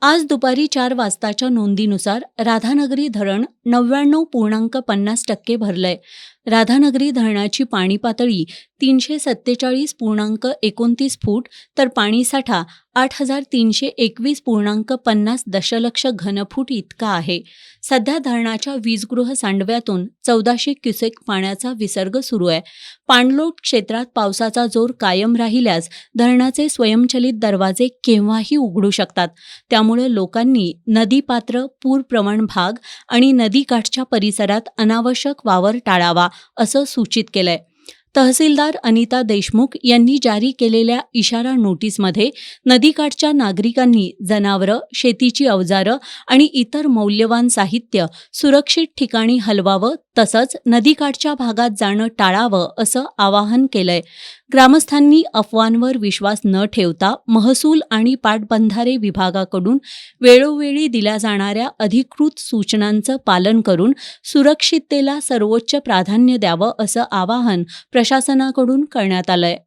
आज दुपारी 4 वाजताच्या नोंदीनुसार राधानगरी धरण 99.50% भरलंय. राधानगरी धरणाची पाणी पातळी 347.29 फूट तर पाणीसाठा 8,321.50 दशलक्ष घनफूट इतका आहे. सध्या धरणाच्या वीजगृह सांडव्यातून 1400 क्युसेक पाण्याचा विसर्ग सुरू आहे. पाणलोट क्षेत्रात पावसाचा जोर कायम राहिल्यास धरणाचे स्वयंचलित दरवाजे केव्हाही उघडू शकतात. त्यामुळे लोकांनी नदीपात्र, पूरप्रवण भाग आणि नदीकाठच्या परिसरात अनावश्यक वावर टाळावा, असं सूचित केलंय. तहसीलदार अनिता देशमुख यांनी जारी केलेल्या इशारा नोटीसमध्ये नदीकाठच्या नागरिकांनी जनावरं, शेतीची अवजारं आणि इतर मौल्यवान साहित्य सुरक्षित ठिकाणी हलवावं तसंच नदीकाठच्या भागात जाणं टाळावं असं आवाहन केलंय. ग्रामस्थांनी अफवांवर विश्वास न ठेवता महसूल आणि पाटबंधारे विभागाकडून वेळोवेळी दिल्या जाणाऱ्या अधिकृत सूचनांचं पालन करून सुरक्षिततेला सर्वोच्च प्राधान्य द्यावं असं आवाहन प्रशासनाकडून करण्यात आलंय.